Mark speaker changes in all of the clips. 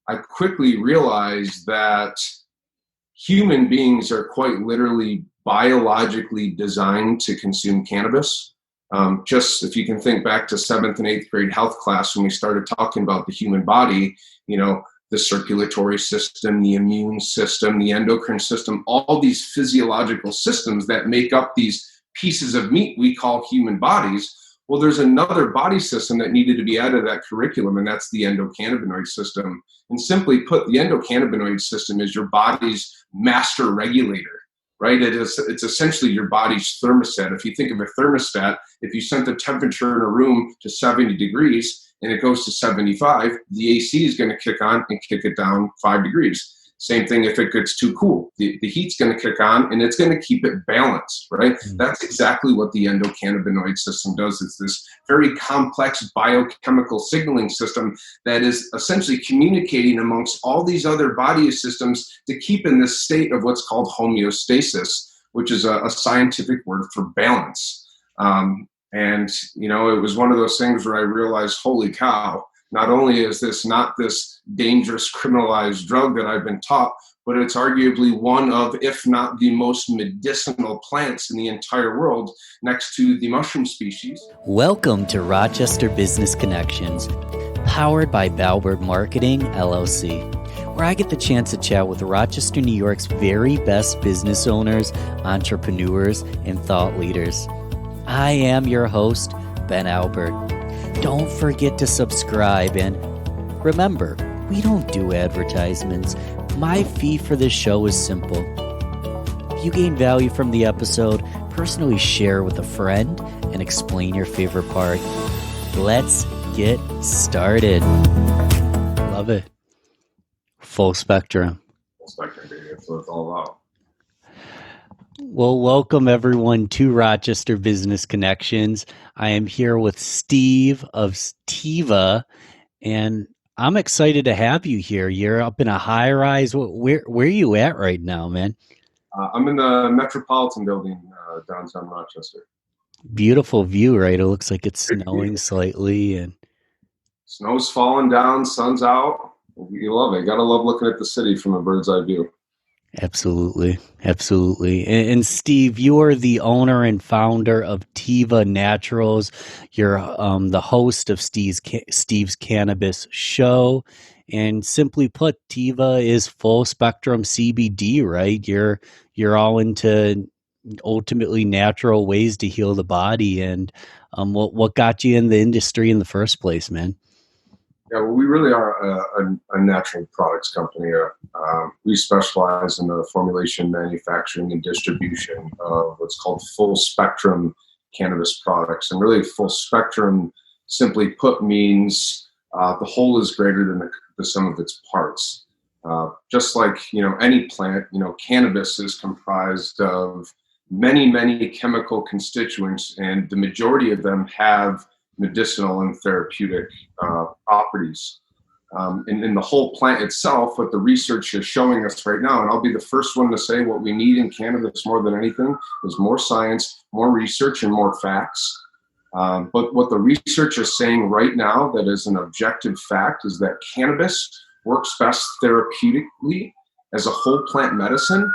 Speaker 1: I quickly realized that human beings are quite literally biologically designed to consume cannabis. Just if you can think back to 7th and 8th grade health class when we started talking about the human body, the circulatory system, the immune system, the endocrine system, all these physiological systems that make up these pieces of meat we call human bodies. Well, there's another body system that needed to be added to that curriculum, and that's the endocannabinoid system. And simply put, the endocannabinoid system is your body's master regulator, right? It's essentially your body's thermostat. If you think of a thermostat, if you sent the temperature in a room to 70 degrees and it goes to 75, the AC is going to kick on and kick it down 5 degrees. Same thing if it gets too cool. The heat's going to kick on and it's going to keep it balanced, right? That's exactly what the endocannabinoid system does. It's this very complex biochemical signaling system that is essentially communicating amongst all these other body systems to keep in this state of what's called homeostasis, which is a scientific word for balance. It was one of those things where I realized, holy cow, not only is this not this dangerous criminalized drug that I've been taught, but it's arguably one of, if not the most medicinal plants in the entire world, next to the mushroom species.
Speaker 2: Welcome to Rochester Business Connections, powered by Valbert Marketing, LLC, where I get the chance to chat with Rochester, New York's very best business owners, entrepreneurs, and thought leaders. I am your host, Ben Albert. Don't forget to subscribe, and remember, we don't do advertisements. My fee for this show is simple. If you gain value from the episode, personally share with a friend and explain your favorite part. Let's get started. Love it. Full spectrum.
Speaker 1: Full spectrum, baby. That's what it's all about.
Speaker 2: Well, welcome everyone to Rochester Business Connections. I am here with Steve of Tiva, and I'm excited to have you here. You're up in a high rise. Where are you at right now, man?
Speaker 1: I'm in the Metropolitan Building, downtown Rochester.
Speaker 2: Beautiful view, right? It looks like it's snowing slightly, and
Speaker 1: snow's falling down, sun's out. You love it. You gotta love looking at the city from a bird's eye view.
Speaker 2: Absolutely. And Steve, you are the owner and founder of Tiva Naturals. You're the host of Steve's Cannabis show. And simply put, Tiva is full spectrum CBD, right? You're all into ultimately natural ways to heal the body. And what got you in the industry in the first place, man?
Speaker 1: Yeah, well, we really are a natural products company. We specialize in the formulation, manufacturing, and distribution of what's called full spectrum cannabis products. And really, full spectrum, simply put, means the whole is greater than the sum of its parts. Just like any plant, cannabis is comprised of many chemical constituents, and the majority of them have medicinal and therapeutic properties. In the whole plant itself, what the research is showing us right now, and I'll be the first one to say what we need in cannabis more than anything is more science, more research, and more facts. But what the research is saying right now that is an objective fact is that cannabis works best therapeutically as a whole plant medicine.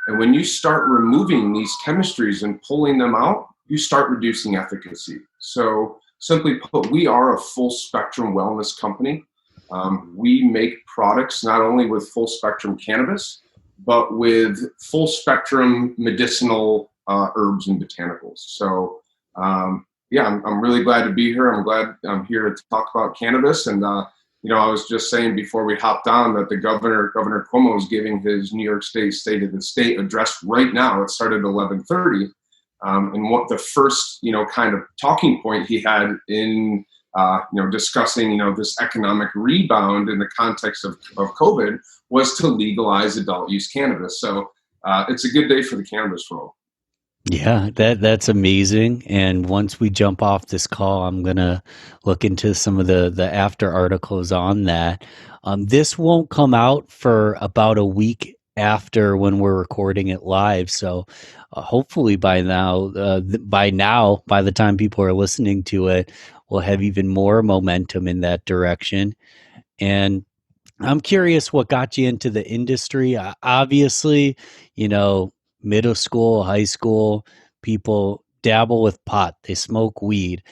Speaker 1: And when you start removing these chemistries and pulling them out, you start reducing efficacy. So simply put, we are a full spectrum wellness company. We make products not only with full spectrum cannabis, but with full spectrum medicinal herbs and botanicals. So I'm really glad to be here. I'm glad I'm here to talk about cannabis. And I was just saying before we hopped on that the Governor Cuomo is giving his New York State State of the State address right now. It started at 11:30. And what the first, kind of talking point he had in, discussing, this economic rebound in the context of COVID was to legalize adult use cannabis. So it's a good day for the cannabis world.
Speaker 2: Yeah, that's amazing. And once we jump off this call, I'm going to look into some of the after articles on that. This won't come out for about a week after when we're recording it live. So hopefully by the time people are listening to it, we'll have even more momentum in that direction. And I'm curious what got you into the industry. Obviously, you know, middle school, high school, people dabble with pot, they smoke weed.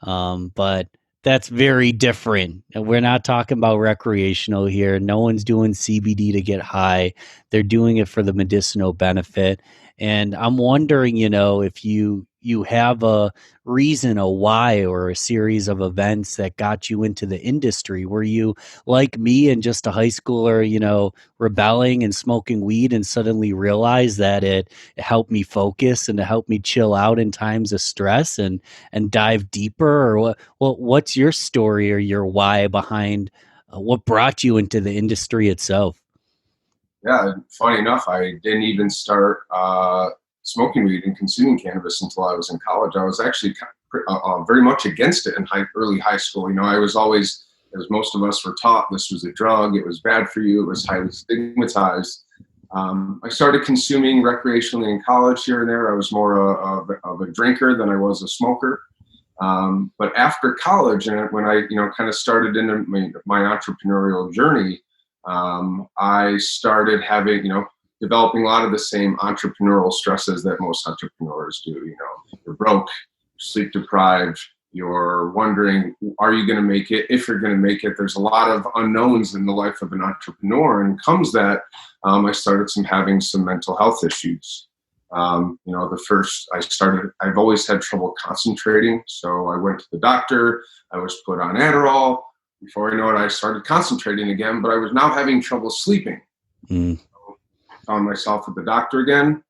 Speaker 2: But that's very different. And we're not talking about recreational here. No one's doing CBD to get high. They're doing it for the medicinal benefit. And I'm wondering, if you have a reason, a why, or a series of events that got you into the industry. Were you like me and just a high schooler, rebelling and smoking weed and suddenly realized that it helped me focus and to help me chill out in times of stress and dive deeper? Or what's your story or your why behind what brought you into the industry itself?
Speaker 1: Yeah, funny enough, I didn't even start smoking weed and consuming cannabis until I was in college. I was actually very much against it in early high school. I was always, as most of us were taught, this was a drug. It was bad for you. It was highly stigmatized. I started consuming recreationally in college here and there. I was more of a drinker than I was a smoker. But after college, and when I, kind of started into my entrepreneurial journey, I started having, developing a lot of the same entrepreneurial stresses that most entrepreneurs do. You're broke, sleep deprived, you're wondering, are you going to make it? If you're going to make it, there's a lot of unknowns in the life of an entrepreneur. And comes that, I started having some mental health issues. I've always had trouble concentrating. So I went to the doctor, I was put on Adderall. Before I know it, I started concentrating again, but I was now having trouble sleeping.
Speaker 2: Mm.
Speaker 1: So I found myself at the doctor again.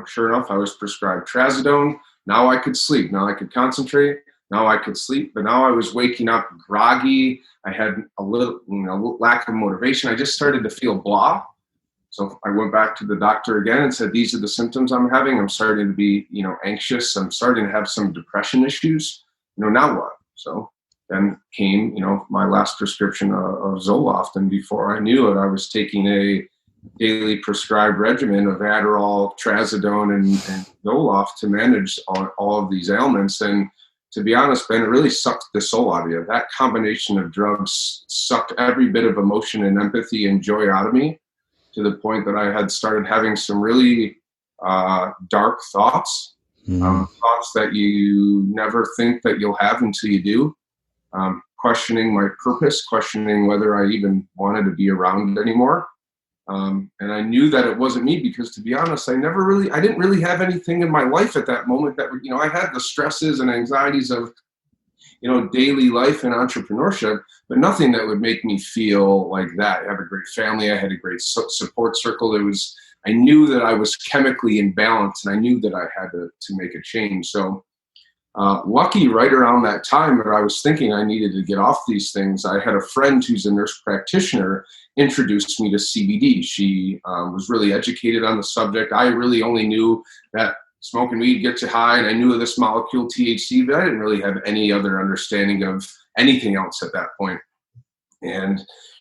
Speaker 1: Sure enough, I was prescribed trazodone. Now I could sleep. Now I could concentrate. Now I could sleep. But now I was waking up groggy. I had a little, lack of motivation. I just started to feel blah. So I went back to the doctor again and said, these are the symptoms I'm having. I'm starting to be, anxious. I'm starting to have some depression issues. Now what? So then came, my last prescription of Zoloft. And before I knew it, I was taking a daily prescribed regimen of Adderall, trazodone, and Zoloft to manage all of these ailments. And to be honest, Ben, it really sucked the soul out of you. That combination of drugs sucked every bit of emotion and empathy and joy out of me, to the point that I had started having some really dark thoughts, thoughts that you never think that you'll have until you do. Questioning my purpose, questioning whether I even wanted to be around anymore. And I knew that it wasn't me because, to be honest, I didn't really have anything in my life at that moment that, I had the stresses and anxieties of, daily life and entrepreneurship, but nothing that would make me feel like that. I have a great family. I had a great support circle. I knew that I was chemically imbalanced, and I knew that I had to make a change. So lucky right around that time that I was thinking I needed to get off these things, I had a friend who's a nurse practitioner introduced me to CBD. She was really educated on the subject. I really only knew that smoking weed gets you high, and I knew of this molecule THC, but I didn't really have any other understanding of anything else at that point. And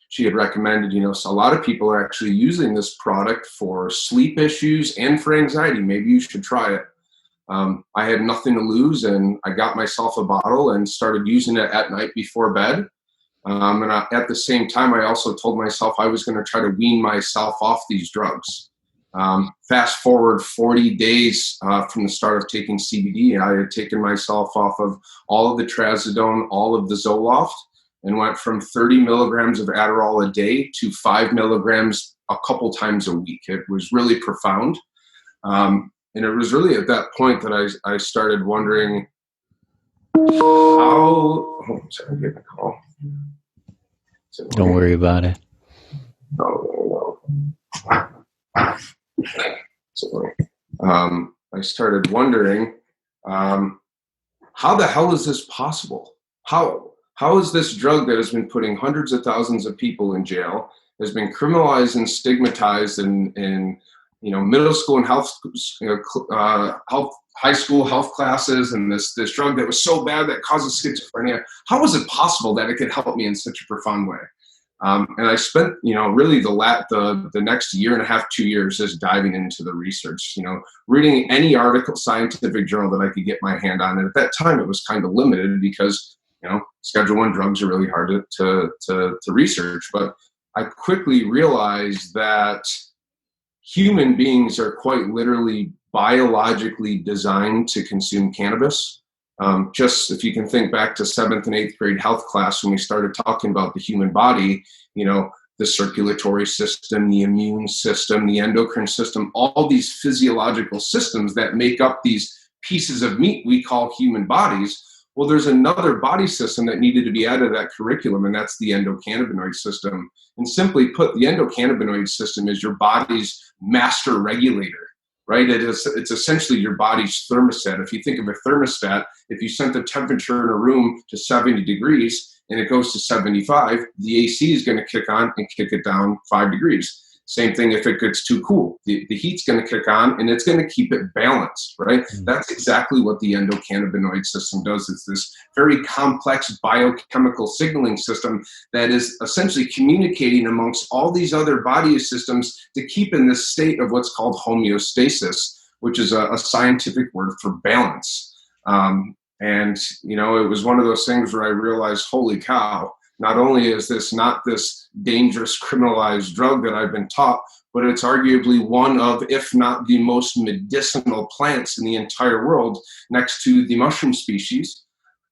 Speaker 1: she had recommended, so a lot of people are actually using this product for sleep issues and for anxiety. Maybe you should try it. I had nothing to lose, and I got myself a bottle and started using it at night before bed. At the same time, I also told myself I was going to try to wean myself off these drugs. Fast forward 40 days from the start of taking CBD, I had taken myself off of all of the trazodone, all of the Zoloft, and went from 30 milligrams of Adderall a day to 5 milligrams a couple times a week. It was really profound. And it was really at that point that I started wondering sorry, I'm getting a call.
Speaker 2: Don't worry about it.
Speaker 1: No. I started wondering, how the hell is this possible? How is this drug that has been putting hundreds of thousands of people in jail, has been criminalized and stigmatized in middle school and high school health classes, and this drug that was so bad that causes schizophrenia? How was it possible that it could help me in such a profound way? And I spent, really the next year and a half, 2 years just diving into the research, reading any article, scientific journal that I could get my hand on. And at that time, it was kind of limited because, Schedule I drugs are really hard to research. But I quickly realized that human beings are quite literally biologically designed to consume cannabis. Just if you can think back to 7th and 8th grade health class when we started talking about the human body, the circulatory system, the immune system, the endocrine system, all these physiological systems that make up these pieces of meat we call human bodies. Well, there's another body system that needed to be added to that curriculum, and that's the endocannabinoid system. And simply put, the endocannabinoid system is your body's master regulator, right? It's essentially your body's thermostat. If you think of a thermostat, if you set the temperature in a room to 70 degrees and it goes to 75, the AC is going to kick on and kick it down 5 degrees. Same thing if it gets too cool. The heat's going to kick on and it's going to keep it balanced, right? That's exactly what the endocannabinoid system does. It's this very complex biochemical signaling system that is essentially communicating amongst all these other body systems to keep in this state of what's called homeostasis, which is a scientific word for balance. And it was one of those things where I realized, holy cow, not only is this not this dangerous criminalized drug that I've been taught, but it's arguably one of, if not the most medicinal plants in the entire world, next to the mushroom species.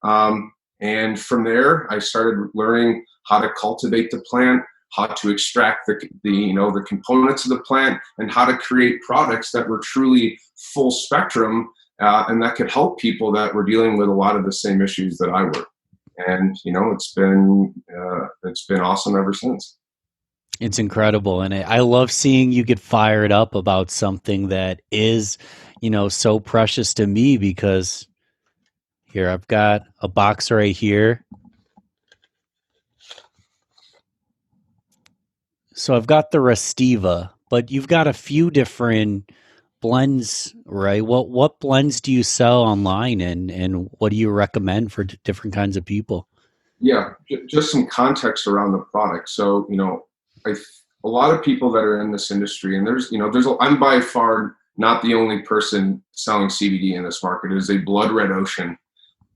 Speaker 1: And from there, I started learning how to cultivate the plant, how to extract the components of the plant, and how to create products that were truly full spectrum and that could help people that were dealing with a lot of the same issues that I were. And it's been awesome ever since.
Speaker 2: It's incredible, and I love seeing you get fired up about something that is, so precious to me. Because here I've got a box right here. So I've got the Restiva, but you've got a few different blends, right? What blends do you sell online, and what do you recommend for different kinds of people?
Speaker 1: Yeah, just some context around the product. So, a lot of people that are in this industry, and I'm by far not the only person selling CBD in this market. It is a blood red ocean.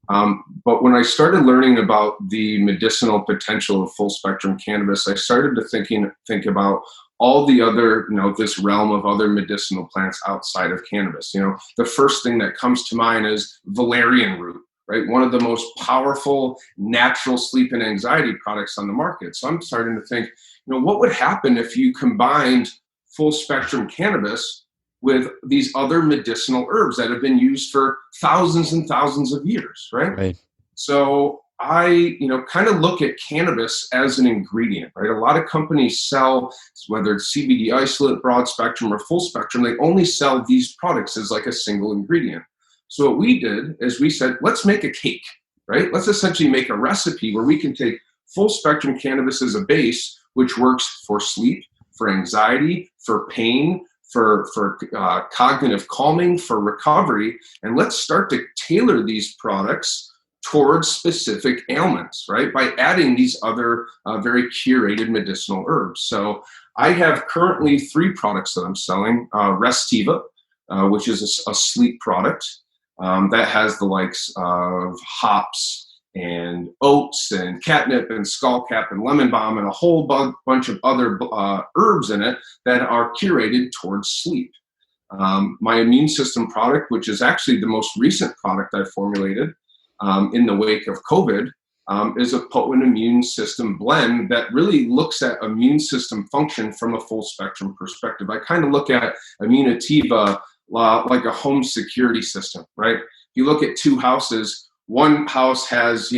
Speaker 1: But when I started learning about the medicinal potential of full spectrum cannabis, I started to think about all the other, this realm of other medicinal plants outside of cannabis. The first thing that comes to mind is valerian root, right? One of the most powerful natural sleep and anxiety products on the market. So I'm starting to think, what would happen if you combined full spectrum cannabis with these other medicinal herbs that have been used for thousands and thousands of years, right?
Speaker 2: Right.
Speaker 1: So I, kind of look at cannabis as an ingredient, right? A lot of companies sell, whether it's CBD isolate, broad spectrum, or full spectrum, they only sell these products as like a single ingredient. So what we did is we said, let's make a cake, right? Let's essentially make a recipe where we can take full spectrum cannabis as a base, which works for sleep, for anxiety, for pain, for cognitive calming, for recovery. And let's start to tailor these products towards specific ailments, right? By adding these other very curated medicinal herbs. So I have currently 3 products that I'm selling. Restiva, which is a sleep product that has the likes of hops and oats and catnip and skullcap and lemon balm and a whole bunch of other herbs in it that are curated towards sleep. My immune system product, which is actually the most recent product I formulated in the wake of COVID, is a potent immune system blend that really looks at immune system function from a full spectrum perspective. I kind of look at Tiva like a home security system, right? If you look at 2 houses, one house has,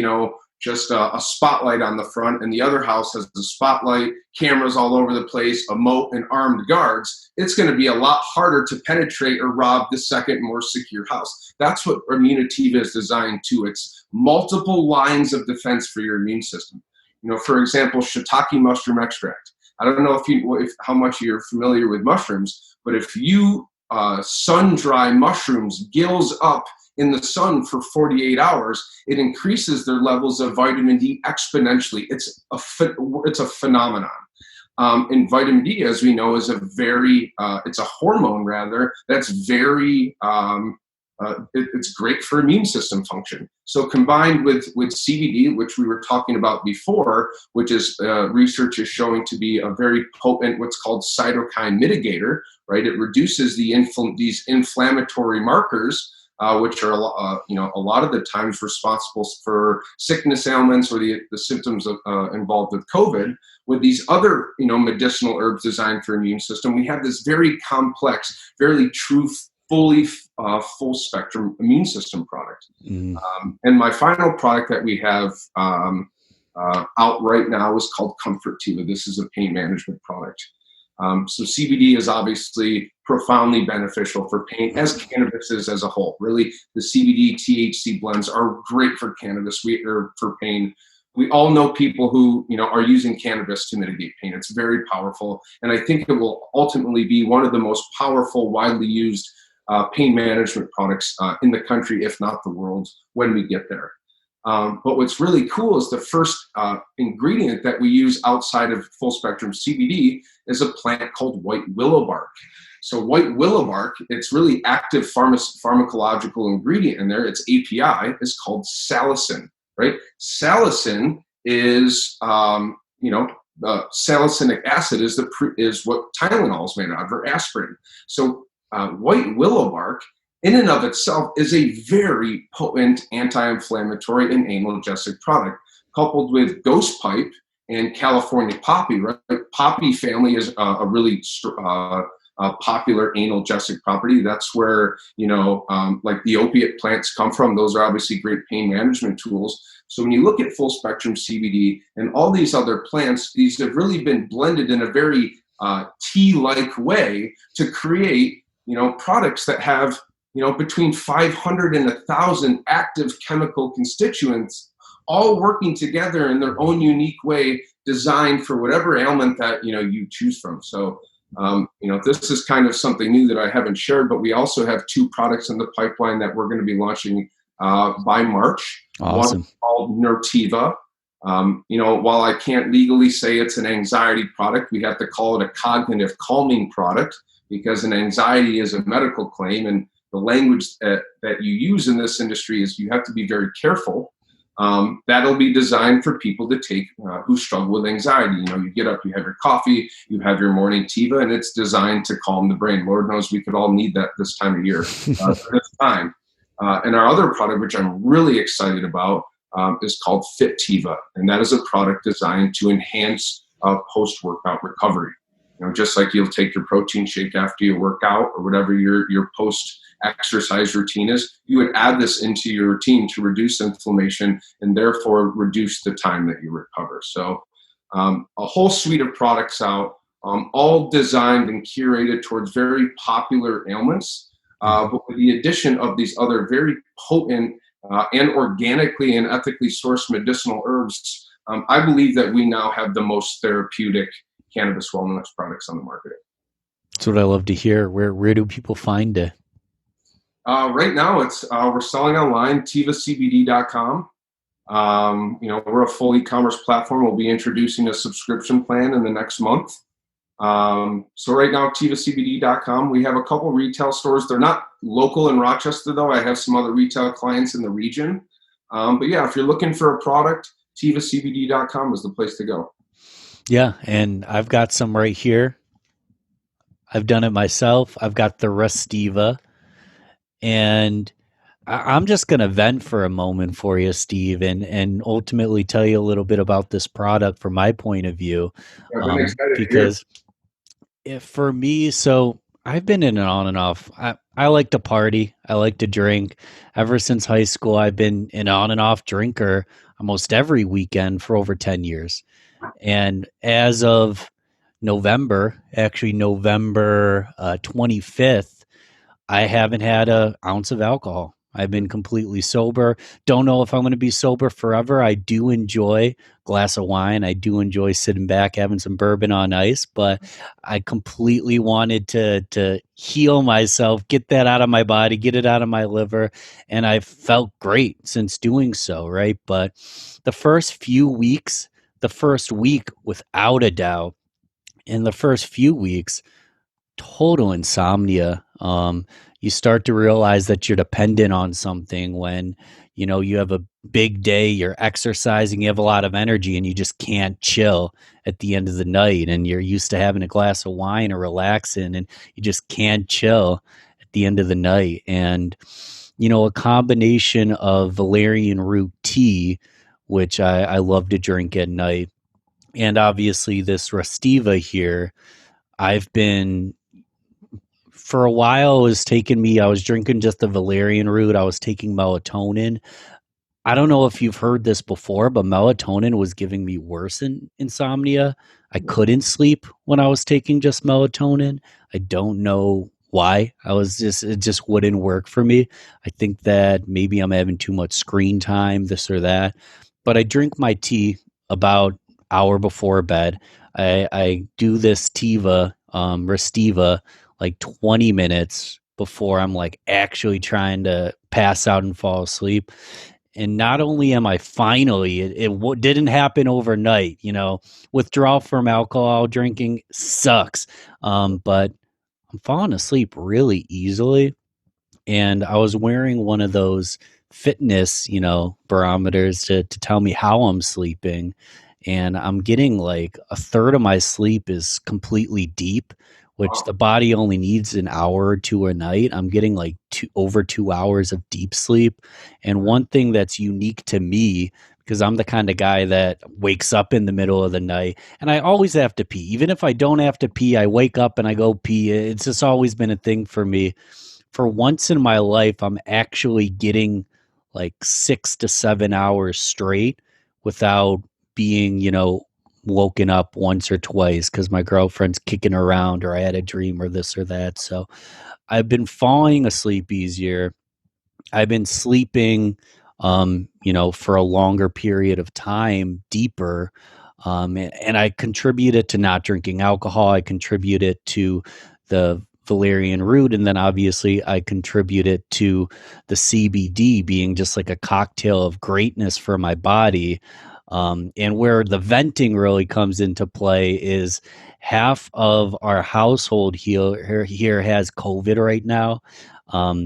Speaker 1: just a spotlight on the front, and the other house has the spotlight, cameras all over the place, a moat, and armed guards. It's going to be a lot harder to penetrate or rob the second more secure house. That's what Tiva is designed to. It's multiple lines of defense for your immune system. For example, shiitake mushroom extract. I don't know how much you're familiar with mushrooms, but if you sun dry mushrooms gills up in the sun for 48 hours, it increases their levels of vitamin D exponentially. It's a phenomenon. And vitamin D, as we know, is it's a hormone rather, that's very it's great for immune system function. So combined with CBD, which we were talking about before, which is research is showing to be a very potent, what's called cytokine mitigator, right? It reduces these inflammatory markers, which are a lot of the times responsible for sickness ailments or the symptoms involved with COVID. With these other medicinal herbs designed for immune system, we have this very complex, very true, fully full spectrum immune system product. And my final product that we have out right now is called Comfort Tiva. This is a pain management product. So CBD is obviously profoundly beneficial for pain, as cannabis is as a whole. Really, the CBD THC blends are great for cannabis or for pain. We all know people who are using cannabis to mitigate pain. It's very powerful, and I think it will ultimately be one of the most powerful, widely used pain management products in the country, if not the world, when we get there. But what's really cool is the first ingredient that we use outside of full spectrum CBD is a plant called white willow bark. So white willow bark, it's really active pharmacological ingredient in there. Its API is called salicin, right? Salicin is, salicylic acid is what Tylenol is made out of, or aspirin. So white willow bark in and of itself is a very potent anti-inflammatory and analgesic product, coupled with ghost pipe and California poppy. Right? Poppy family is a really popular analgesic property. That's where like the opiate plants come from. Those are obviously great pain management tools. So when you look at full spectrum CBD and all these other plants, these have really been blended in a very tea-like way to create products that have between 500 and 1,000 active chemical constituents, all working together in their own unique way, designed for whatever ailment that you choose from. So this is kind of something new that I haven't shared, but we also have 2 products in the pipeline that we're going to be launching by March.
Speaker 2: Awesome.
Speaker 1: One called Nurtiva. While I can't legally say it's an anxiety product, we have to call it a cognitive calming product, because an anxiety is a medical claim, and the language that you use in this industry is you have to be very careful. That'll be designed for people to take who struggle with anxiety. You get up, you have your coffee, you have your morning Tiva, and it's designed to calm the brain. Lord knows we could all need that this time of year, this time. And our other product, which I'm really excited about, is called Fit Tiva, and that is a product designed to enhance post-workout recovery. Just like you'll take your protein shake after you work out, or whatever your post-exercise routine is, you would add this into your routine to reduce inflammation and therefore reduce the time that you recover. So a whole suite of products out, all designed and curated towards very popular ailments, but with the addition of these other very potent and organically and ethically sourced medicinal herbs. I believe that we now have the most therapeutic cannabis wellness products on the market.
Speaker 2: That's what I love to hear. Where do people find it?
Speaker 1: Right now, we're selling online, tivacbd.com. We're a full e-commerce platform. We'll be introducing a subscription plan in the next month. So right now, tivacbd.com. We have a couple retail stores. They're not local in Rochester, though. I have some other retail clients in the region. But yeah, if you're looking for a product, tivacbd.com is the place to go.
Speaker 2: Yeah, and I've got some right here. I've done it myself. I've got the Restiva, and I'm just going to vent for a moment for you, Steve, and ultimately tell you a little bit about this product from my point of view. Because for me, so I've been in and on and off. I like to party. I like to drink. Ever since high school, I've been an on and off drinker almost every weekend for over 10 years. And as of November 25th, I haven't had an ounce of alcohol. I've been completely sober. Don't know if I'm going to be sober forever. I do enjoy a glass of wine. I do enjoy sitting back, having some bourbon on ice, but I completely wanted to heal myself, get that out of my body, get it out of my liver. And I felt great since doing so, right? But the first week, without a doubt, in the first few weeks, total insomnia. you start to realize that you're dependent on something when, you have a big day, you're exercising, you have a lot of energy, and you just can't chill at the end of the night. And you're used to having a glass of wine or relaxing, and you just can't chill at the end of the night. And, a combination of valerian root tea, which I love to drink at night, and obviously this Restiva here, I've been for a while, it was taking me, I was drinking just the valerian root. I was taking melatonin. I don't know if you've heard this before, but melatonin was giving me worse insomnia. I couldn't sleep when I was taking just melatonin. I don't know why. It just wouldn't work for me. I think that maybe I'm having too much screen time, this or that. But I drink my tea about hour before bed. I do this Restiva, like 20 minutes before I'm like actually trying to pass out and fall asleep. And not only am I finally, it didn't happen overnight, withdrawal from alcohol drinking sucks. But I'm falling asleep really easily. And I was wearing one of those fitness, barometers to tell me how I'm sleeping. And I'm getting like a third of my sleep is completely deep, which the body only needs an hour or two a night. I'm getting like over 2 hours of deep sleep. And one thing that's unique to me, because I'm the kind of guy that wakes up in the middle of the night and I always have to pee. Even if I don't have to pee, I wake up and I go pee. It's just always been a thing for me. For once in my life, I'm actually getting like 6 to 7 hours straight without being, woken up once or twice because my girlfriend's kicking around or I had a dream or this or that. So I've been falling asleep easier. I've been sleeping, for a longer period of time, deeper. And I contribute it to not drinking alcohol. I contribute it to the valerian root. And then obviously I contribute it to the CBD being just like a cocktail of greatness for my body. And where the venting really comes into play is half of our household here has COVID right now.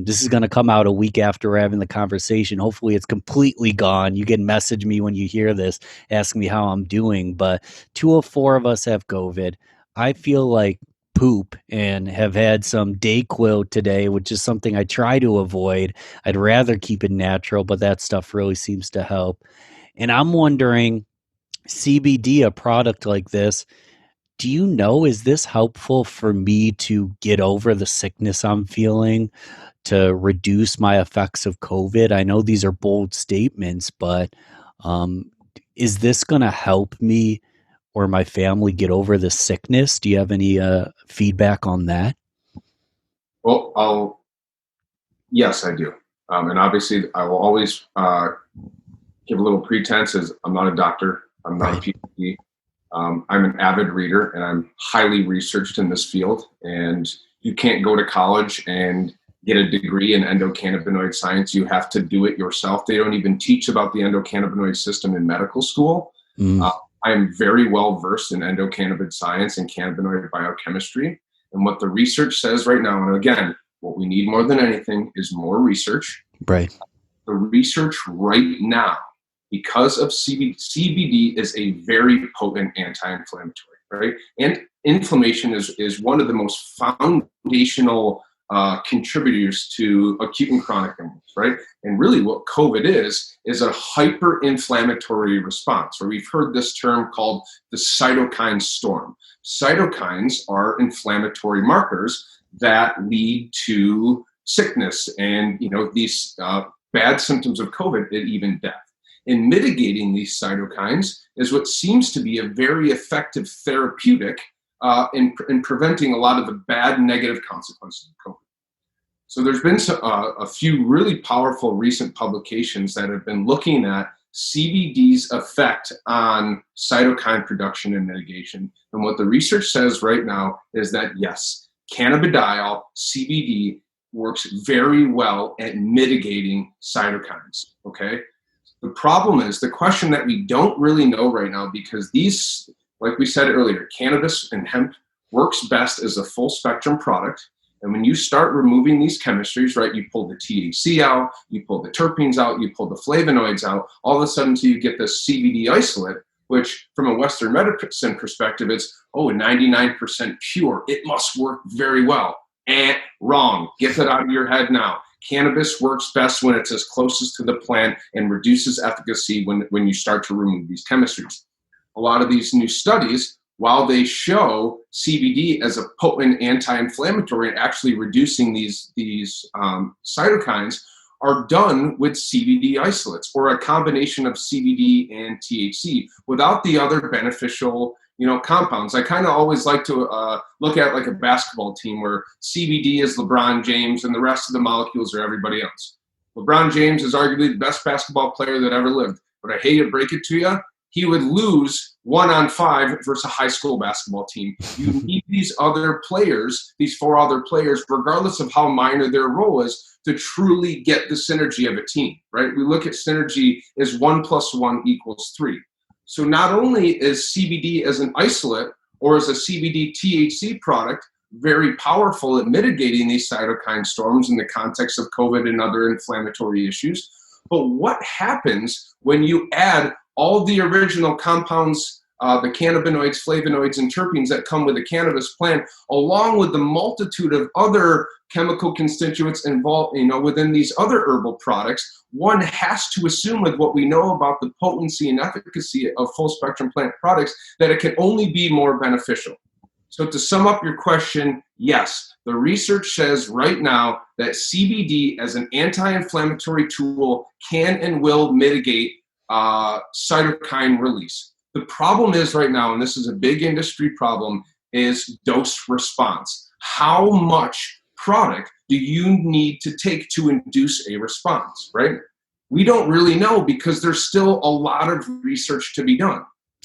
Speaker 2: This is going to come out a week after we're having the conversation. Hopefully it's completely gone. You can message me when you hear this, ask me how I'm doing, but 2 of 4 of us have COVID. I feel like poop and have had some Dayquil today, which is something I try to avoid. I'd rather keep it natural, but that stuff really seems to help. And I'm wondering, CBD, a product like this, do you know, is this helpful for me to get over the sickness I'm feeling, to reduce my effects of COVID? I know these are bold statements, but is this going to help me or my family get over the sickness? Do you have any feedback on that?
Speaker 1: Well, yes, I do. And obviously, I will always give a little pretense as I'm not a doctor. I'm not a PhD. I'm an avid reader and I'm highly researched in this field. And you can't go to college and get a degree in endocannabinoid science. You have to do it yourself. They don't even teach about the endocannabinoid system in medical school. I am very well versed in endocannabinoid science and cannabinoid biochemistry. And what the research says right now, and again, what we need more than anything is more research.
Speaker 2: Right.
Speaker 1: The research right now, because of CBD is a very potent anti-inflammatory, right? And inflammation is one of the most foundational contributors to acute and chronic illness, right? And really what COVID is a hyper-inflammatory response, where we've heard this term called the cytokine storm. Cytokines are inflammatory markers that lead to sickness and, these bad symptoms of COVID and even death. And mitigating these cytokines is what seems to be a very effective therapeutic in preventing a lot of the bad negative consequences of COVID. So there's been a few really powerful recent publications that have been looking at CBD's effect on cytokine production and mitigation. And what the research says right now is that, yes, cannabidiol, CBD, works very well at mitigating cytokines, okay? The problem is the question that we don't really know right now, because these, like we said earlier, cannabis and hemp works best as a full spectrum product. And when you start removing these chemistries, right, you pull the THC out, you pull the terpenes out, you pull the flavonoids out, all of a sudden so you get this CBD isolate, which from a Western medicine perspective, it's, 99% pure. It must work very well. Wrong. Get that out of your head now. Cannabis works best when it's as closest to the plant and reduces efficacy when you start to remove these chemistries. A lot of these new studies, while they show CBD as a potent anti-inflammatory and actually reducing these cytokines, are done with CBD isolates or a combination of CBD and THC without the other beneficial compounds. I kind of always like to look at like a basketball team where CBD is LeBron James and the rest of the molecules are everybody else. LeBron James is arguably the best basketball player that ever lived, but I hate to break it to you, he would lose 1-on-5 versus a high school basketball team. You need these other players, these 4 other players, regardless of how minor their role is, to truly get the synergy of a team, right? We look at synergy as 1 + 1 = 3. So not only is CBD as an isolate or as a CBD THC product very powerful at mitigating these cytokine storms in the context of COVID and other inflammatory issues, but what happens when you add all the original compounds, the cannabinoids, flavonoids, and terpenes that come with the cannabis plant, along with the multitude of other chemical constituents involved, within these other herbal products? One has to assume, with what we know about the potency and efficacy of full spectrum plant products, that it can only be more beneficial. So to sum up your question, yes, the research says right now that CBD as an anti-inflammatory tool can and will mitigate cytokine release. The problem is right now, and this is a big industry problem, is dose response. How much product do you need to take to induce a response, right? We don't really know because there's still a lot of research to be done.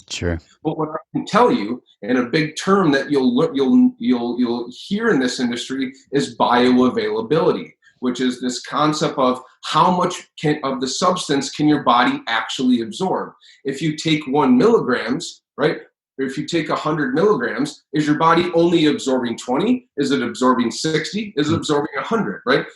Speaker 2: Sure.
Speaker 1: But what I can tell you, and a big term that you'll hear in this industry, is bioavailability, which is this concept of how much of the substance can your body actually absorb. If you take 1 milligrams, right? Or if you take 100 milligrams, is your body only absorbing 20? Is it absorbing 60? Is it absorbing 100, right?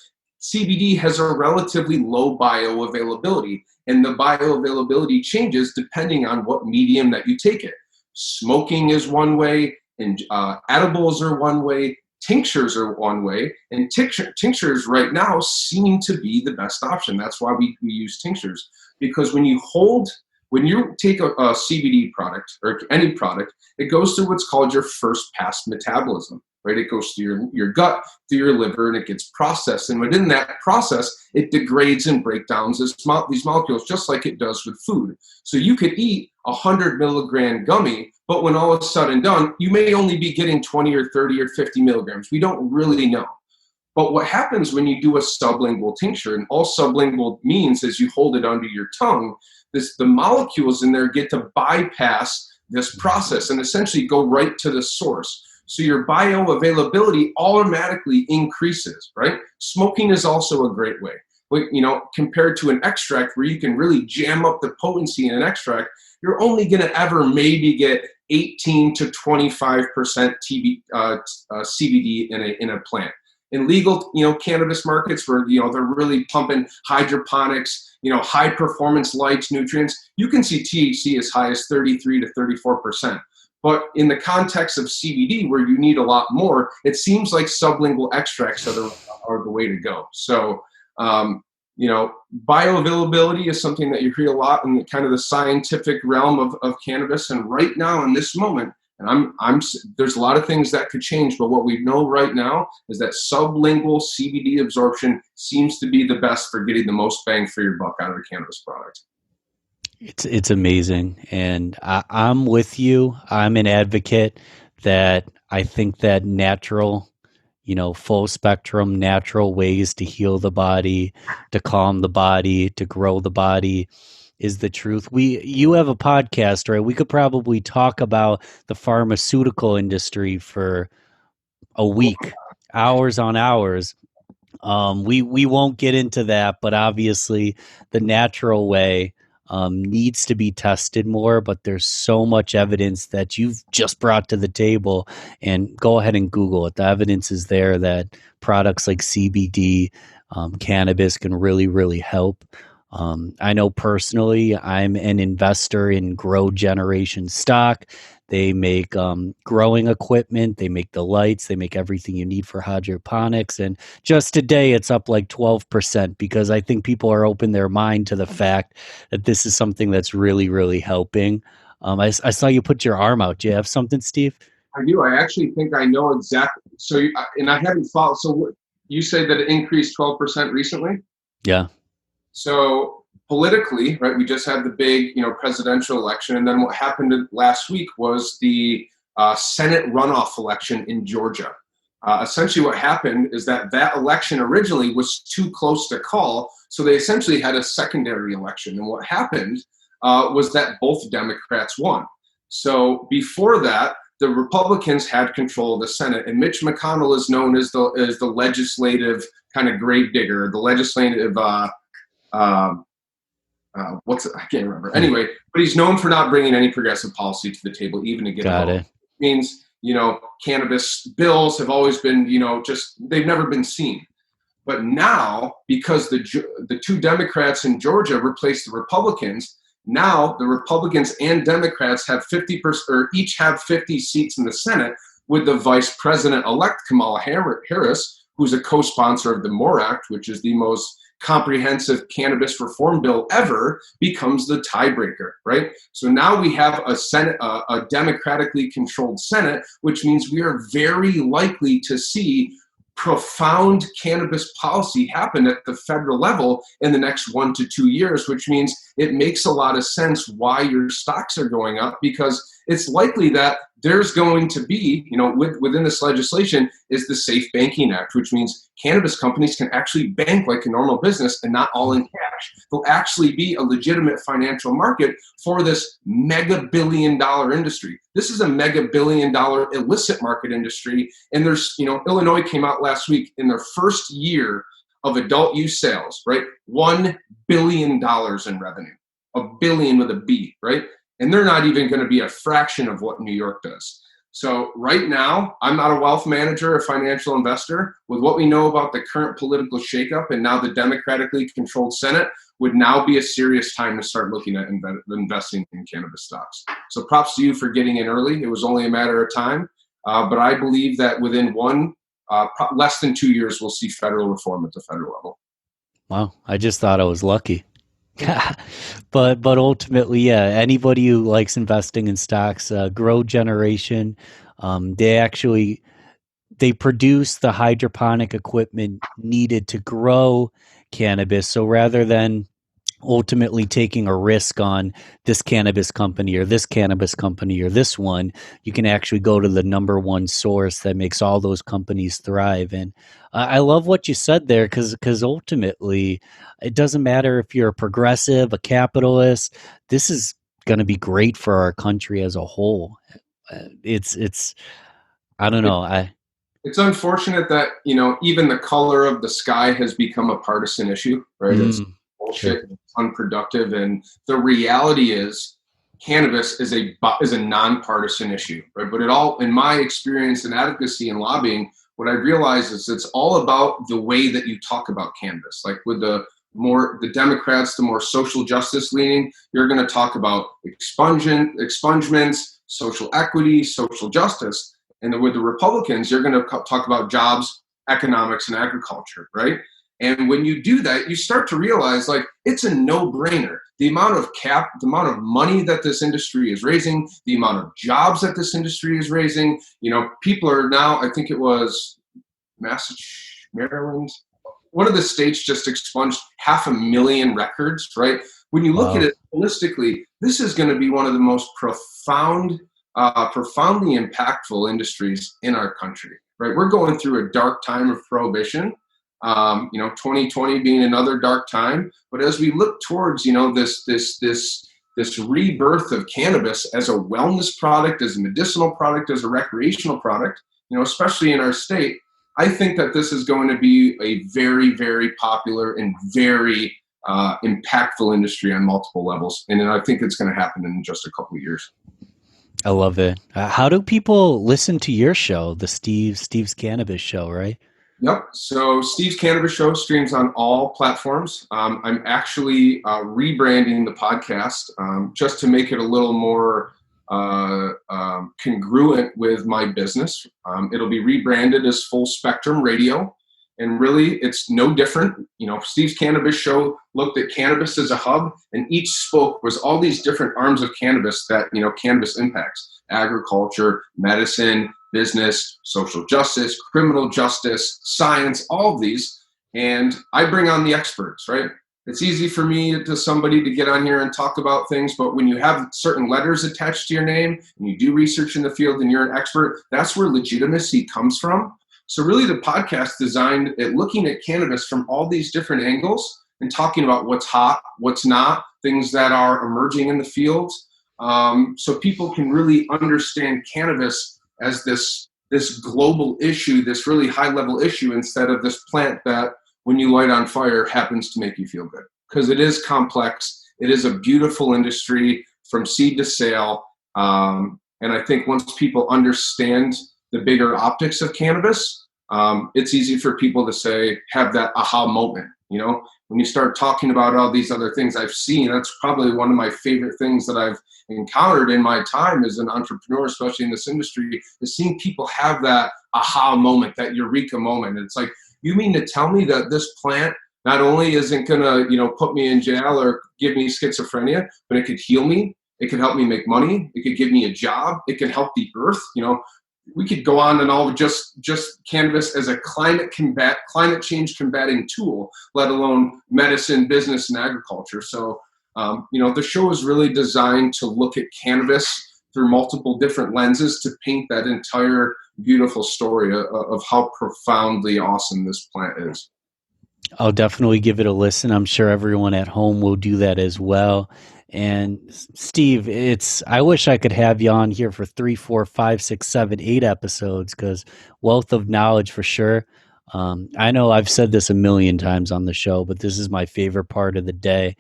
Speaker 1: CBD has a relatively low bioavailability, and the bioavailability changes depending on what medium that you take it. Smoking is one way, and edibles are one way, tinctures are one way, and tinctures right now seem to be the best option. That's why we use tinctures, because when you take a CBD product or any product, it goes through what's called your first pass metabolism, right? It goes through your gut, through your liver, and it gets processed. And within that process, it degrades and breaks down these molecules just like it does with food. So you could eat 100 milligram gummy, but when all is said and done, you may only be getting 20 or 30 or 50 milligrams. We don't really know. But what happens when you do a sublingual tincture, and all sublingual means is you hold it under your tongue, the molecules in there get to bypass this process and essentially go right to the source. So your bioavailability automatically increases, right? Smoking is also a great way. But, compared to an extract where you can really jam up the potency in an extract, you're only going to ever maybe get 18 to 25% CBD in a plant. In legal, cannabis markets where, they're really pumping hydroponics, high performance lights, nutrients, you can see THC as high as 33 to 34%. But in the context of CBD, where you need a lot more, it seems like sublingual extracts are the way to go. So, bioavailability is something that you hear a lot in kind of the scientific realm of cannabis. And right now, in this moment, and there's a lot of things that could change, but what we know right now is that sublingual CBD absorption seems to be the best for getting the most bang for your buck out of a cannabis product.
Speaker 2: It's amazing. And I'm with you. I'm an advocate that I think that natural, full spectrum, natural ways to heal the body, to calm the body, to grow the body is the truth. You have a podcast, right? We could probably talk about the pharmaceutical industry for a week, hours on hours. We won't get into that, but obviously the natural way needs to be tested more, but there's so much evidence that you've just brought to the table. And go ahead and Google it. The evidence is there that products like CBD, cannabis can really, really help. I know personally, I'm an investor in Grow Generation stock. They make growing equipment. They make the lights. They make everything you need for hydroponics. And just today, it's up like 12% because I think people are open their mind to the fact that this is something that's really, really helping. I saw you put your arm out. Do you have something, Steve?
Speaker 1: I do. I actually think I know exactly. So, and I hadn't followed. So, you say that it increased 12% recently?
Speaker 2: Yeah.
Speaker 1: So politically, right, we just had the big, presidential election, and then what happened last week was the Senate runoff election in Georgia. Essentially, what happened is that election originally was too close to call, so they essentially had a secondary election. And what happened was that both Democrats won. So before that, the Republicans had control of the Senate, and Mitch McConnell is known as the legislative kind of grave digger, the legislative. I can't remember. Anyway, but he's known for not bringing any progressive policy to the table, even to get a vote. It means, cannabis bills have always been, they've never been seen. But now, because the two Democrats in Georgia replaced the Republicans, now the Republicans and Democrats have 50%, or each have 50 seats in the Senate, with the Vice President-elect Kamala Harris, who's a co-sponsor of the MORE Act, which is the most comprehensive cannabis reform bill ever, becomes the tiebreaker, right? So now we have a Senate, a democratically controlled Senate, which means we are very likely to see profound cannabis policy happen at the federal level in the next 1 to 2 years, which means it makes a lot of sense why your stocks are going up, because it's likely that there's going to be, within this legislation is the Safe Banking Act, which means cannabis companies can actually bank like a normal business and not all in cash. There'll actually be a legitimate financial market for this mega billion-dollar industry. This is a mega billion-dollar illicit market industry. And there's, Illinois came out last week in their first year of adult use sales, right? $1 billion in revenue, a billion with a B, right? And they're not even going to be a fraction of what New York does. So right now, I'm not a wealth manager, a financial investor. With what we know about the current political shakeup and now the democratically controlled Senate, would now be a serious time to start looking at investing in cannabis stocks. So props to you for getting in early. It was only a matter of time. But I believe that within less than 2 years, we'll see federal reform at the federal level.
Speaker 2: Wow. I just thought I was lucky. but ultimately, yeah, anybody who likes investing in stocks, Grow Generation, they produce the hydroponic equipment needed to grow cannabis. So rather than ultimately taking a risk on this cannabis company or this cannabis company or this one, you can actually go to the number one source that makes all those companies thrive. And I love what you said there, because ultimately it doesn't matter if you're a progressive, a capitalist. This is going to be great for our country as a whole. It's I don't know.
Speaker 1: It's unfortunate that, even the color of the sky has become a partisan issue, right? It's bullshit, it's unproductive. And the reality is cannabis is a nonpartisan issue, right? But in my experience in advocacy and lobbying, what I realized is it's all about the way that you talk about cannabis. Like with the Democrats, the more social justice leaning, you're going to talk about expungements, social equity, social justice. And with the Republicans, you're going to talk about jobs, economics, and agriculture, right? And when you do that, you start to realize, like, it's a no-brainer. The amount of money that this industry is raising, the amount of jobs that this industry is raising. People are now, I think it was Maryland, one of the states just expunged 500,000 records, right? When you look at it holistically, this is going to be one of the most profoundly impactful industries in our country, right? We're going through a dark time of prohibition. 2020 being another dark time. But as we look towards, this rebirth of cannabis as a wellness product, as a medicinal product, as a recreational product, especially in our state, I think that this is going to be a very, very popular and very impactful industry on multiple levels. And I think it's going to happen in just a couple of years.
Speaker 2: I love it. How do people listen to your show, the Steve's Cannabis Show, right?
Speaker 1: Yep. So Steve's Cannabis Show streams on all platforms. I'm actually rebranding the podcast just to make it a little more congruent with my business. It'll be rebranded as Full Spectrum Radio. And really, it's no different. Steve's Cannabis Show looked at cannabis as a hub, and each spoke was all these different arms of cannabis that, cannabis impacts: agriculture, medicine, business, social justice, criminal justice, science, all of these. And I bring on the experts, right? It's easy for me to somebody to get on here and talk about things, but when you have certain letters attached to your name and you do research in the field and you're an expert, that's where legitimacy comes from. So really the podcast designed at looking at cannabis from all these different angles and talking about what's hot, what's not, things that are emerging in the field. So people can really understand cannabis as this global issue, this really high level issue, instead of this plant that when you light on fire happens to make you feel good. Because it is complex. It is a beautiful industry from seed to sale. And I think once people understand the bigger optics of cannabis, it's easy for people to have that aha moment. When you start talking about all these other things I've seen, that's probably one of my favorite things that I've encountered in my time as an entrepreneur, especially in this industry, is seeing people have that aha moment, that eureka moment. And it's like, you mean to tell me that this plant not only isn't going to, put me in jail or give me schizophrenia, but it could heal me. It could help me make money. It could give me a job. It could help the earth. We could go on and all just cannabis as a climate change combating tool, let alone medicine, business, and agriculture. So, the show is really designed to look at cannabis through multiple different lenses to paint that entire beautiful story of how profoundly awesome this plant is.
Speaker 2: I'll definitely give it a listen. I'm sure everyone at home will do that as well. And Steve, I wish I could have you on here for 3, 4, 5, 6, 7, 8 episodes, because wealth of knowledge for sure. I know I've said this a million times on the show, but this is my favorite part of the day.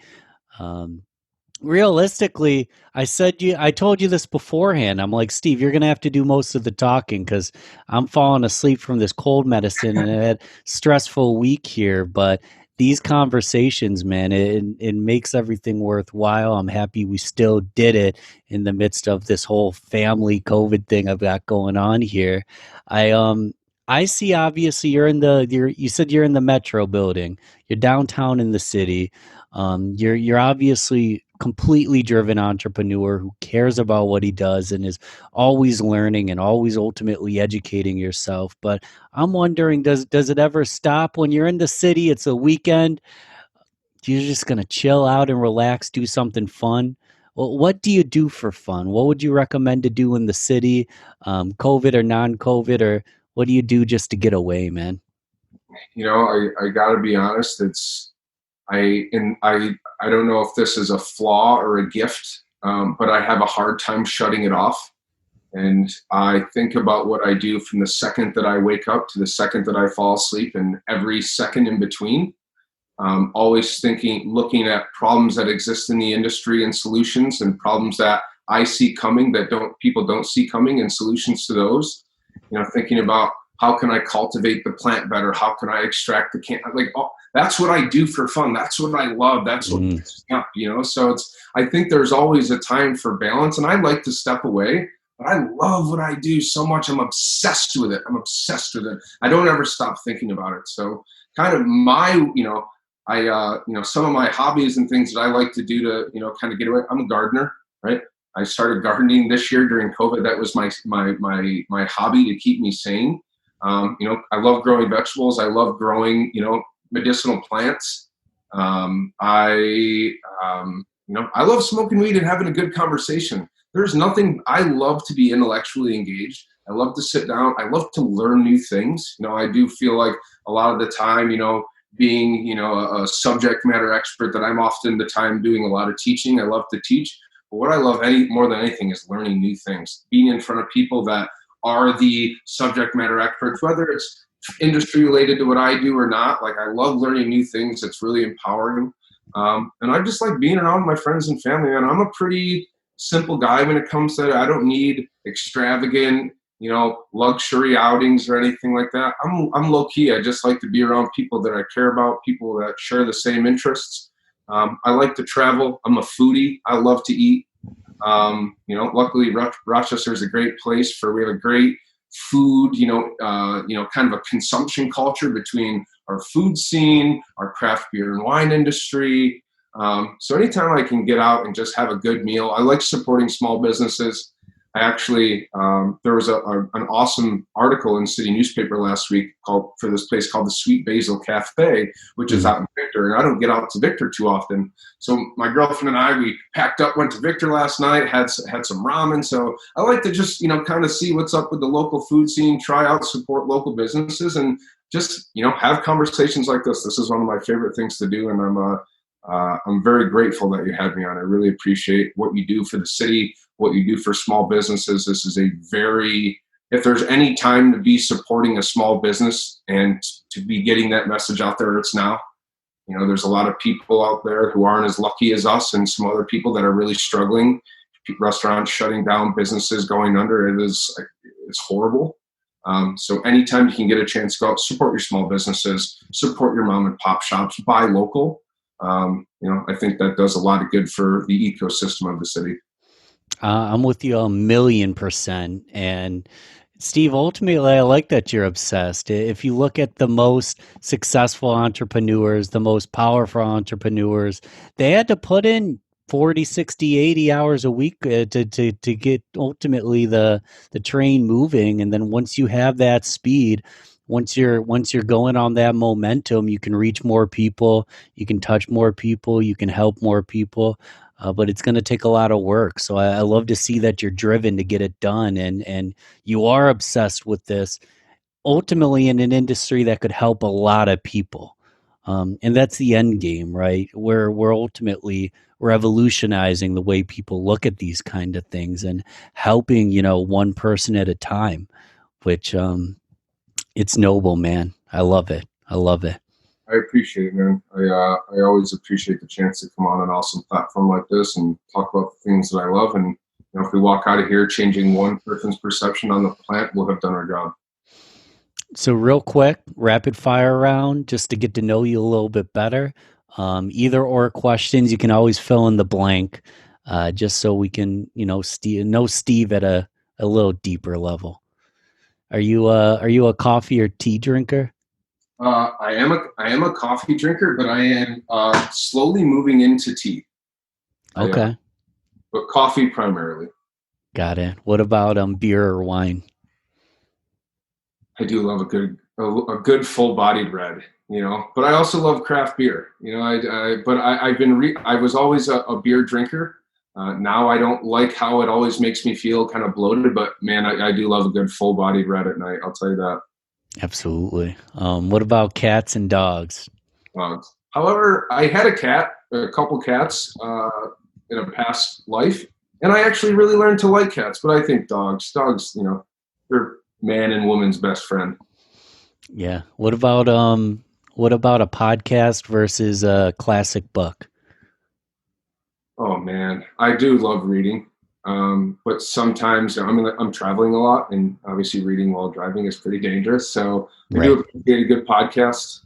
Speaker 2: Realistically, I told you this beforehand. I'm like, Steve, you're going to have to do most of the talking because I'm falling asleep from this cold medicine and I had a stressful week here. But these conversations, man, it makes everything worthwhile. I'm happy we still did it in the midst of this whole family COVID thing I've got going on here. I see, obviously you said you're in the Metro building. You're downtown in the city. You're obviously completely driven entrepreneur who cares about what he does and is always learning and always ultimately educating yourself. But I'm wondering, does it ever stop when you're in the city? It's a weekend. You're just going to chill out and relax, do something fun. Well, what do you do for fun? What would you recommend to do in the city, COVID or non-COVID, or what do you do just to get away, man?
Speaker 1: I got to be honest. I don't know if this is a flaw or a gift, but I have a hard time shutting it off. And I think about what I do from the second that I wake up to the second that I fall asleep, and every second in between. Always looking at problems that exist in the industry and solutions, and problems that I see coming that people don't see coming, and solutions to those. Thinking about how can I cultivate the plant better? How can I extract that's what I do for fun. That's what I love. That's what gets me up, So I think there's always a time for balance, and I like to step away, but I love what I do so much. I'm obsessed with it. I don't ever stop thinking about it. So kind of some of my hobbies and things that I like to do to, kind of get away. I'm a gardener, right? I started gardening this year during COVID. That was my hobby to keep me sane. I love growing vegetables. I love growing, medicinal plants. I love smoking weed and having a good conversation. There's nothing. I love to be intellectually engaged. I love to sit down. I love to learn new things. I do feel like a lot of the time, being, a subject matter expert, that I'm often the time doing a lot of teaching. I love to teach. But what I love more than anything is learning new things, being in front of people that are the subject matter experts, whether it's industry related to what I do or not. Like, I love learning new things. It's really empowering. And I just like being around my friends and family. And I'm a pretty simple guy when it comes to that. I don't need extravagant, luxury outings or anything like that. I'm low key. I just like to be around people that I care about, people that share the same interests. I like to travel. I'm a foodie. I love to eat. Luckily Rochester is a great place we have a great food, kind of a consumption culture between our food scene, our craft beer and wine industry. So anytime I can get out and just have a good meal, I like supporting small businesses. I actually, there was an awesome article in City Newspaper last week for this place called the Sweet Basil Cafe, which is out in Victor, and I don't get out to Victor too often. So my girlfriend and I, we packed up, went to Victor last night, had some ramen. So I like to just, kind of see what's up with the local food scene, try out, support local businesses, and just, have conversations like this. This is one of my favorite things to do, and I'm very grateful that you had me on. I really appreciate what you do for the city, what you do for small businesses. This is if there's any time to be supporting a small business and to be getting that message out there, it's now. There's a lot of people out there who aren't as lucky as us and some other people that are really struggling. Restaurants shutting down, businesses going under. It's horrible. So anytime you can get a chance to go out, support your small businesses, support your mom and pop shops, buy local. I think that does a lot of good for the ecosystem of the city.
Speaker 2: I'm with you 1,000,000%. And Steve, ultimately, I like that you're obsessed. If you look at the most successful entrepreneurs, the most powerful entrepreneurs, they had to put in 40, 60, 80 hours a week to get ultimately the train moving. And then once you have that speed, once you're going on that momentum, you can reach more people, you can touch more people, you can help more people. But it's going to take a lot of work. So I love to see that you're driven to get it done, and you are obsessed with this, ultimately in an industry that could help a lot of people. And that's the end game, right? We're ultimately revolutionizing the way people look at these kind of things and helping, one person at a time, which it's noble, man. I love it. I love it.
Speaker 1: I appreciate it, man. I always appreciate the chance to come on an awesome platform like this and talk about the things that I love. And if we walk out of here changing one person's perception on the plant, we'll have done our job.
Speaker 2: So real quick, rapid fire round, just to get to know you a little bit better. Either or questions, you can always fill in the blank, just so we can, know Steve at a little deeper level. Are you a coffee or tea drinker?
Speaker 1: I am a coffee drinker, but I am slowly moving into tea.
Speaker 2: Okay.
Speaker 1: But coffee primarily.
Speaker 2: Got it. What about beer or wine?
Speaker 1: I do love a good full-bodied red, but I also love craft beer. I was always a beer drinker. Now I don't like how it always makes me feel kind of bloated, but man, I do love a good full-bodied red at night. I'll tell you that.
Speaker 2: Absolutely. What about cats and dogs?
Speaker 1: However, I had a couple cats in a past life, and I actually really learned to like cats. But I think dogs, they're man and woman's best friend.
Speaker 2: Yeah. What about a podcast versus a classic book?
Speaker 1: Oh man, I do love reading. But sometimes I'm traveling a lot, and obviously reading while driving is pretty dangerous. So I do appreciate a good podcast.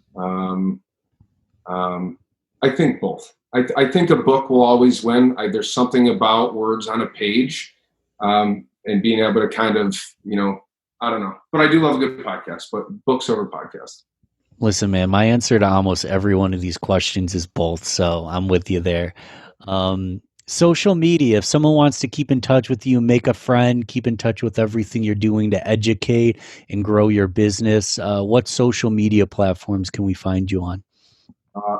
Speaker 1: I think both. I think a book will always win. There's something about words on a page, and being able to kind of, I don't know. But I do love a good podcast, but books over podcasts.
Speaker 2: Listen, man, my answer to almost every one of these questions is both. So I'm with you there. Social media, if someone wants to keep in touch with you, make a friend, keep in touch with everything you're doing to educate and grow your business, what social media platforms can we find you on?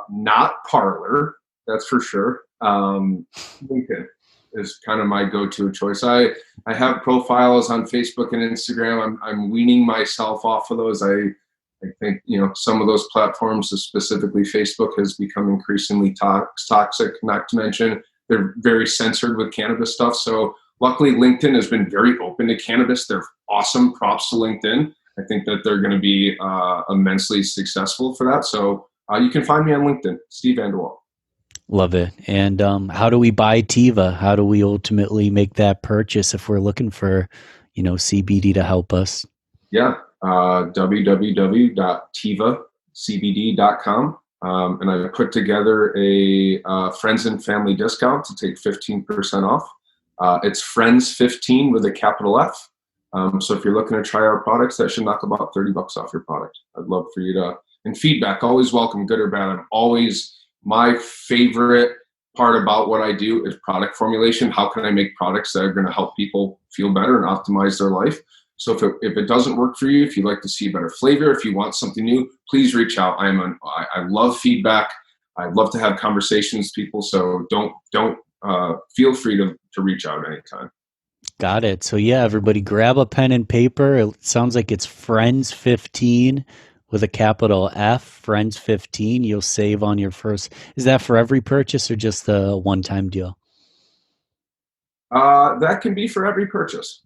Speaker 1: Not Parler, that's for sure. LinkedIn is kind of my go-to choice. I have profiles on Facebook and Instagram. I'm weaning myself off of those. I think, some of those platforms, specifically Facebook, has become increasingly toxic, not to mention they're very censored with cannabis stuff. So luckily, LinkedIn has been very open to cannabis. They're awesome. Props to LinkedIn. I think that they're going to be immensely successful for that. So you can find me on LinkedIn, Steve VanDeWalle.
Speaker 2: Love it. And how do we buy Tiva? How do we ultimately make that purchase if we're looking for, CBD to help us?
Speaker 1: Yeah, www.tivacbd.com. And I put together a friends and family discount to take 15% off. It's Friends 15 with a capital F. So if you're looking to try our products, that should knock about $30 off your product. I'd love for you to, and feedback, always welcome, good or bad. I'm always, my favorite part about what I do is product formulation. How can I make products that are going to help people feel better and optimize their life? So if it doesn't work for you, if you'd like to see a better flavor, if you want something new, please reach out. I love feedback. I love to have conversations with people. So don't feel free to reach out anytime.
Speaker 2: Got it. So yeah, everybody grab a pen and paper. It sounds like it's Friends 15 with a capital F, Friends 15. You'll save on your first. Is that for every purchase or just a one-time deal?
Speaker 1: That can be for every purchase.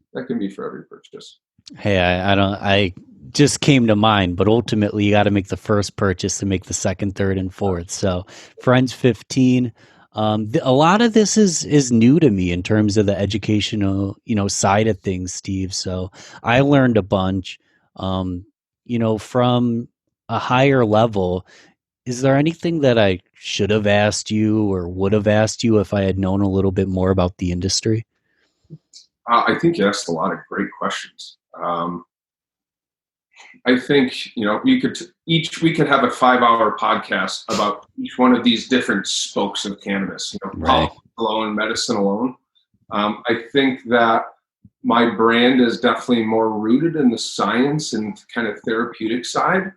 Speaker 2: Hey, I just came to mind, but ultimately you got to make the first purchase to make the second, third, and fourth. So Friends 15. A lot of this is new to me in terms of the educational, side of things, Steve. So I learned a bunch, from a higher level. Is there anything that I should have asked you or would have asked you if I had known a little bit more about the industry?
Speaker 1: I think you asked a lot of great questions. I think we could have a 5-hour podcast about each one of these different spokes of cannabis.
Speaker 2: Right.
Speaker 1: Politics alone, medicine alone. I think that my brand is definitely more rooted in the science and kind of therapeutic side.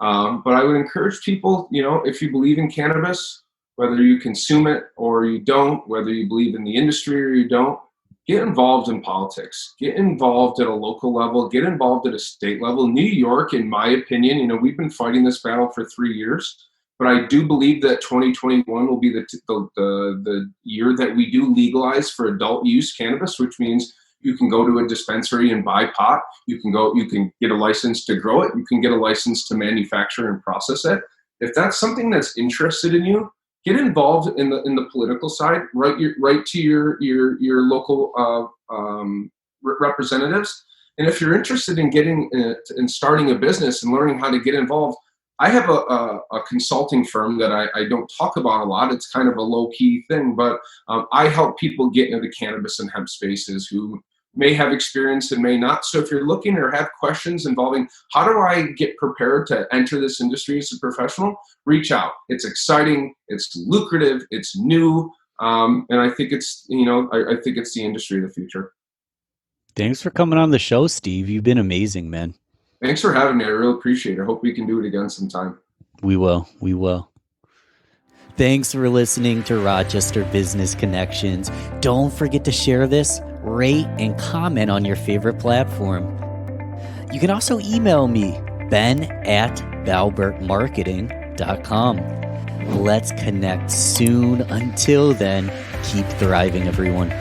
Speaker 1: But I would encourage people, if you believe in cannabis, whether you consume it or you don't, whether you believe in the industry or you don't, get involved in politics, get involved at a local level, get involved at a state level. New York, in my opinion, we've been fighting this battle for 3 years, but I do believe that 2021 will be the year that we do legalize for adult use cannabis, which means you can go to a dispensary and buy pot. You can get a license to grow it. You can get a license to manufacture and process it. If that's something that's interested in you, get involved in the political side. Write to your local representatives. And if you're interested in getting in starting a business and learning how to get involved, I have a consulting firm that I don't talk about a lot. It's kind of a low key thing, but I help people get into the cannabis and hemp spaces who may have experience and may not. So if you're looking or have questions involving how do I get prepared to enter this industry as a professional, reach out. It's exciting, it's lucrative, it's new, and I think it's I think it's the industry of the future.
Speaker 2: Thanks for coming on the show, Steve. You've been amazing, man.
Speaker 1: Thanks for having me. I really appreciate it. I hope we can do it again sometime.
Speaker 2: We will. Thanks for listening to Rochester Business Connections. Don't forget to share this, rate, and comment on your favorite platform. You can also email me, ben@valbertmarketing.com. Let's connect soon. Until then, keep thriving, everyone.